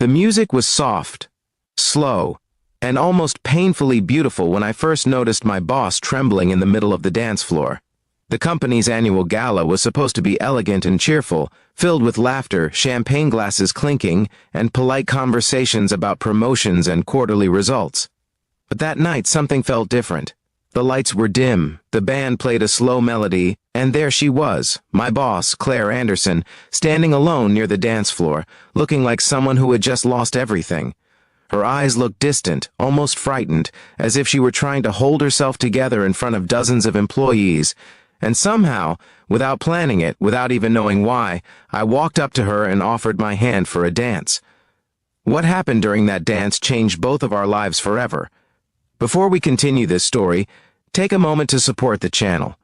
The music was soft, slow, and almost painfully beautiful when I first noticed my boss trembling in the middle of the dance floor. The company's annual gala was supposed to be elegant and cheerful, filled with laughter, champagne glasses clinking, and polite conversations about promotions and quarterly results. But that night something felt different. The lights were dim, the band played a slow melody, and there she was, my boss, Claire Anderson, standing alone near the dance floor, looking like someone who had just lost everything. Her eyes looked distant, almost frightened, as if she were trying to hold herself together in front of dozens of employees. And somehow, without planning it, without even knowing why, I walked up to her and offered my hand for a dance. What happened during that dance changed both of our lives forever. Before we continue this story, take a moment to support the channel.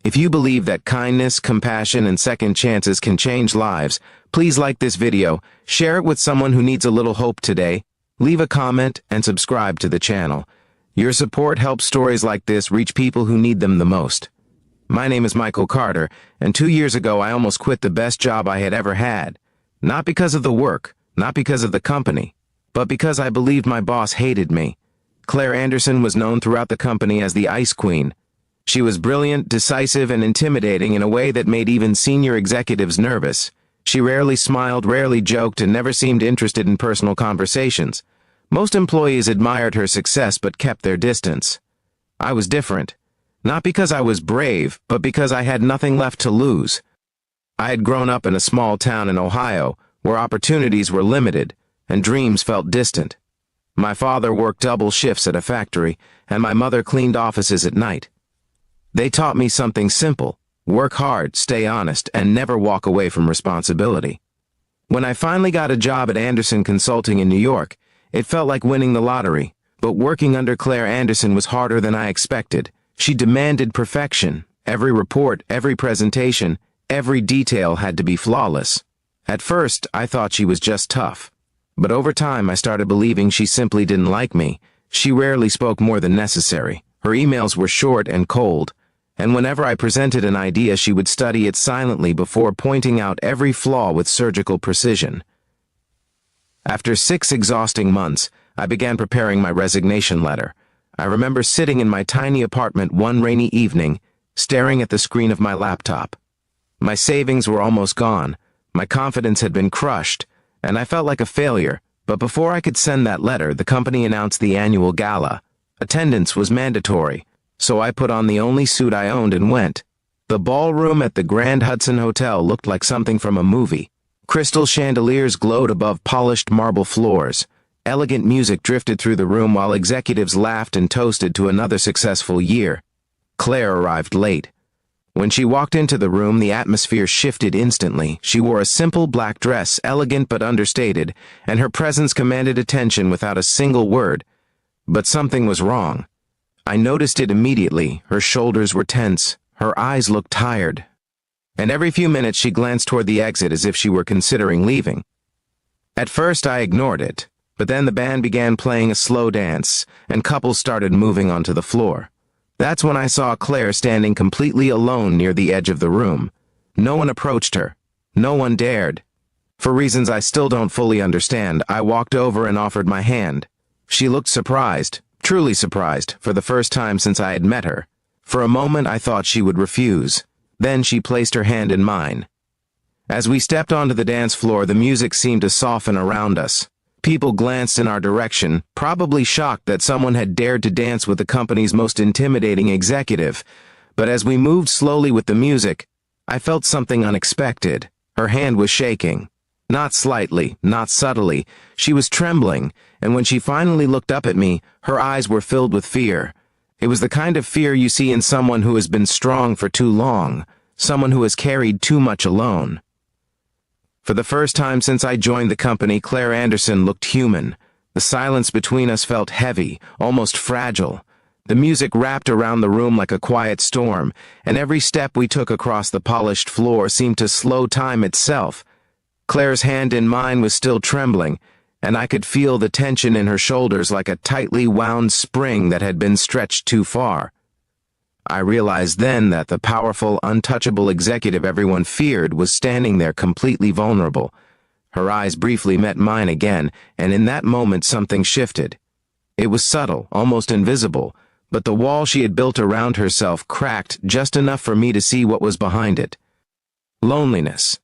If you believe that kindness, compassion, and second chances can change lives, please like this video, share it with someone who needs a little hope today, leave a comment, and subscribe to the channel. Your support helps stories like this reach people who need them the most. My name is Michael Carter, and 2 years ago I almost quit the best job I had ever had. Not because of the work, not because of the company, but because I believed my boss hated me. Claire Anderson was known throughout the company as the Ice Queen. She was brilliant, decisive, and intimidating in a way that made even senior executives nervous. She rarely smiled, rarely joked, and never seemed interested in personal conversations. Most employees admired her success but kept their distance. I was different. Not because I was brave, but because I had nothing left to lose. I had grown up in a small town in Ohio, where opportunities were limited, and dreams felt distant. My father worked double shifts at a factory, and my mother cleaned offices at night. They taught me something simple: work hard, stay honest, and never walk away from responsibility. When I finally got a job at Anderson Consulting in New York, it felt like winning the lottery, but working under Claire Anderson was harder than I expected. She demanded perfection. Every report, every presentation, every detail had to be flawless. At first, I thought she was just tough. But over time, I started believing she simply didn't like me. She rarely spoke more than necessary. Her emails were short and cold, and whenever I presented an idea, she would study it silently before pointing out every flaw with surgical precision. After 6 exhausting months, I began preparing my resignation letter. I remember sitting in my tiny apartment one rainy evening, staring at the screen of my laptop. My savings were almost gone, my confidence had been crushed, and I felt like a failure. But before I could send that letter, the company announced the annual gala. Attendance was mandatory, so I put on the only suit I owned and went. The ballroom at the Grand Hudson Hotel looked like something from a movie. Crystal chandeliers glowed above polished marble floors. Elegant music drifted through the room while executives laughed and toasted to another successful year. Claire arrived late. When she walked into the room, the atmosphere shifted instantly. She wore a simple black dress, elegant but understated, and her presence commanded attention without a single word. But something was wrong. I noticed it immediately. Her shoulders were tense. Her eyes looked tired. And every few minutes she glanced toward the exit as if she were considering leaving. At first I ignored it. But then the band began playing a slow dance, and couples started moving onto the floor. That's when I saw Claire standing completely alone near the edge of the room. No one approached her. No one dared. For reasons I still don't fully understand, I walked over and offered my hand. She looked surprised, truly surprised, for the first time since I had met her. For a moment I thought she would refuse. Then she placed her hand in mine. As we stepped onto the dance floor, the music seemed to soften around us. People glanced in our direction, probably shocked that someone had dared to dance with the company's most intimidating executive. But as we moved slowly with the music, I felt something unexpected. Her hand was shaking. Not slightly, not subtly. She was trembling, and when she finally looked up at me, her eyes were filled with fear. It was the kind of fear you see in someone who has been strong for too long, someone who has carried too much alone. For the first time since I joined the company, Claire Anderson looked human. The silence between us felt heavy, almost fragile. The music wrapped around the room like a quiet storm, and every step we took across the polished floor seemed to slow time itself. Claire's hand in mine was still trembling, and I could feel the tension in her shoulders like a tightly wound spring that had been stretched too far. I realized then that the powerful, untouchable executive everyone feared was standing there completely vulnerable. Her eyes briefly met mine again, and in that moment something shifted. It was subtle, almost invisible, but the wall she had built around herself cracked just enough for me to see what was behind it. Loneliness.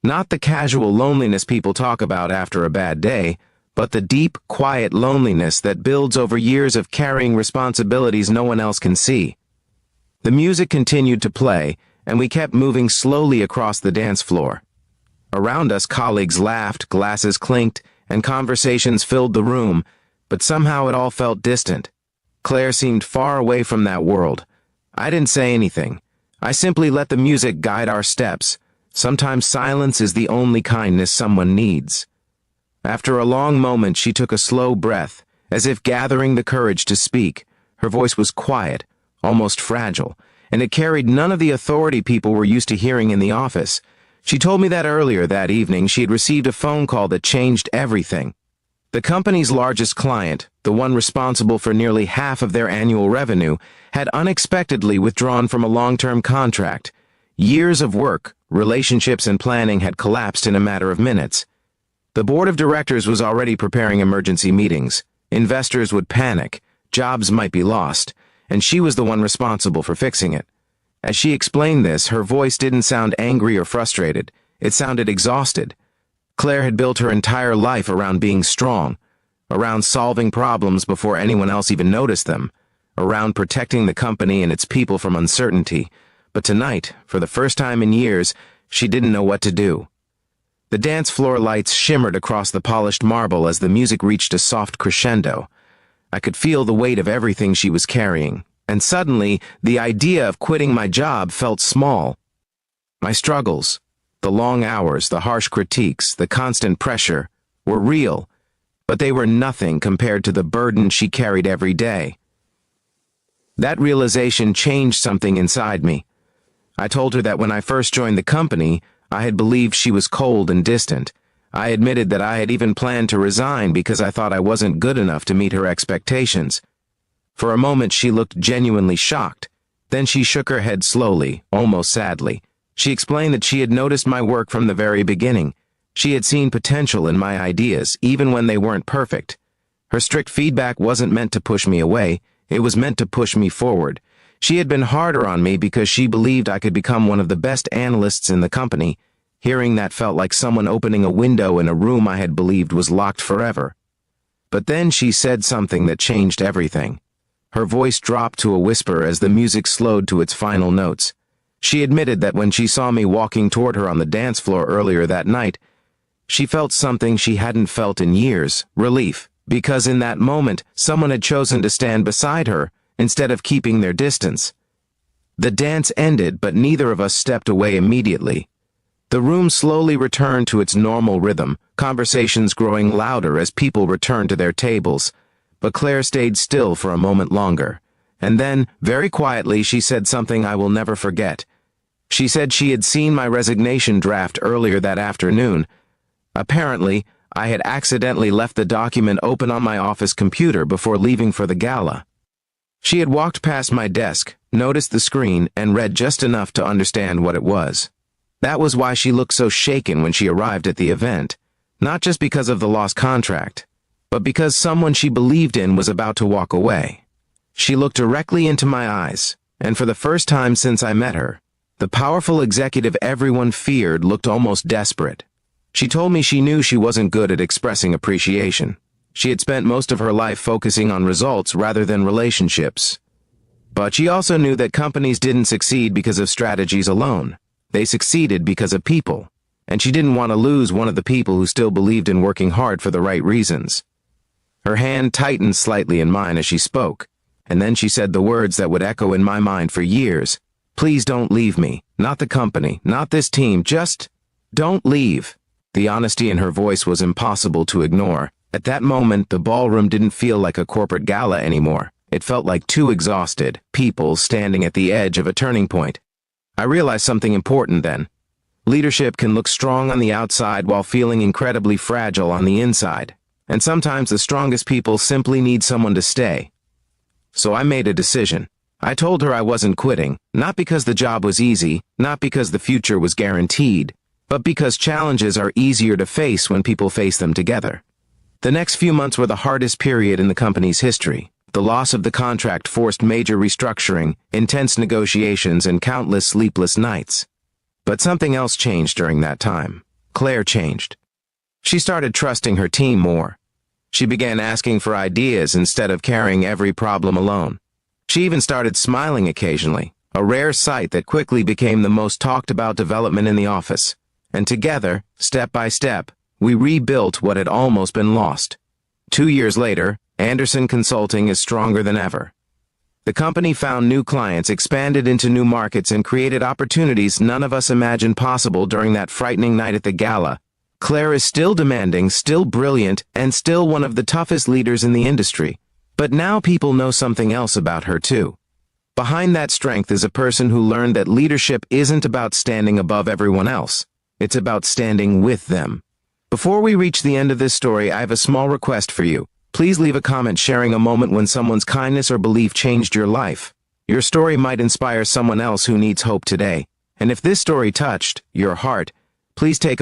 Not the casual loneliness people talk about after a bad day, but the deep, quiet loneliness that builds over years of carrying responsibilities no one else can see. The music continued to play, and we kept moving slowly across the dance floor. Around us, colleagues laughed, glasses clinked, and conversations filled the room, but somehow it all felt distant. Claire seemed far away from that world. I didn't say anything. I simply let the music guide our steps. Sometimes silence is the only kindness someone needs. After a long moment, she took a slow breath, as if gathering the courage to speak. Her voice was quiet, almost fragile, and it carried none of the authority people were used to hearing in the office. She told me that earlier that evening she had received a phone call that changed everything. The company's largest client, the one responsible for nearly half of their annual revenue, had unexpectedly withdrawn from a long-term contract. Years of work, relationships, and planning had collapsed in a matter of minutes. The board of directors was already preparing emergency meetings. Investors would panic, jobs might be lost, and she was the one responsible for fixing it. As she explained this, her voice didn't sound angry or frustrated. It sounded exhausted. Claire had built her entire life around being strong, around solving problems before anyone else even noticed them, around protecting the company and its people from uncertainty. But tonight, for the first time in years, she didn't know what to do. The dance floor lights shimmered across the polished marble as the music reached a soft crescendo. I could feel the weight of everything she was carrying, and suddenly, the idea of quitting my job felt small. My struggles, the long hours, the harsh critiques, the constant pressure, were real, but they were nothing compared to the burden she carried every day. That realization changed something inside me. I told her that when I first joined the company, I had believed she was cold and distant. I admitted that I had even planned to resign because I thought I wasn't good enough to meet her expectations. For a moment she looked genuinely shocked. Then she shook her head slowly, almost sadly. She explained that she had noticed my work from the very beginning. She had seen potential in my ideas, even when they weren't perfect. Her strict feedback wasn't meant to push me away, it was meant to push me forward. She had been harder on me because she believed I could become one of the best analysts in the company. Hearing that felt like someone opening a window in a room I had believed was locked forever. But then she said something that changed everything. Her voice dropped to a whisper as the music slowed to its final notes. She admitted that when she saw me walking toward her on the dance floor earlier that night, she felt something she hadn't felt in years, relief, because in that moment, someone had chosen to stand beside her instead of keeping their distance. The dance ended, but neither of us stepped away immediately. The room slowly returned to its normal rhythm, conversations growing louder as people returned to their tables. But Claire stayed still for a moment longer. And then, very quietly, she said something I will never forget. She said she had seen my resignation draft earlier that afternoon. Apparently, I had accidentally left the document open on my office computer before leaving for the gala. She had walked past my desk, noticed the screen, and read just enough to understand what it was. That was why she looked so shaken when she arrived at the event. Not just because of the lost contract, but because someone she believed in was about to walk away. She looked directly into my eyes, and for the first time since I met her, the powerful executive everyone feared looked almost desperate. She told me she knew she wasn't good at expressing appreciation. She had spent most of her life focusing on results rather than relationships. But she also knew that companies didn't succeed because of strategies alone. They succeeded because of people, and she didn't want to lose one of the people who still believed in working hard for the right reasons. Her hand tightened slightly in mine as she spoke, and then she said the words that would echo in my mind for years. Please don't leave me, not the company, not this team, just don't leave. The honesty in her voice was impossible to ignore. At that moment, the ballroom didn't feel like a corporate gala anymore. It felt like two exhausted people standing at the edge of a turning point. I realized something important then. Leadership can look strong on the outside while feeling incredibly fragile on the inside. And sometimes the strongest people simply need someone to stay. So I made a decision. I told her I wasn't quitting, not because the job was easy, not because the future was guaranteed, but because challenges are easier to face when people face them together. The next few months were the hardest period in the company's history. The loss of the contract forced major restructuring, intense negotiations, and countless sleepless nights. But something else changed during that time. Claire changed. She started trusting her team more. She began asking for ideas instead of carrying every problem alone. She even started smiling occasionally, a rare sight that quickly became the most talked about development in the office. And together, step by step, we rebuilt what had almost been lost. 2 years later, Anderson Consulting is stronger than ever. The company found new clients, expanded into new markets, and created opportunities none of us imagined possible during that frightening night at the gala. Claire is still demanding, still brilliant, and still one of the toughest leaders in the industry. But now people know something else about her too. Behind that strength is a person who learned that leadership isn't about standing above everyone else. It's about standing with them. Before we reach the end of this story, I have a small request for you. Please leave a comment sharing a moment when someone's kindness or belief changed your life. Your story might inspire someone else who needs hope today. And if this story touched your heart, please take a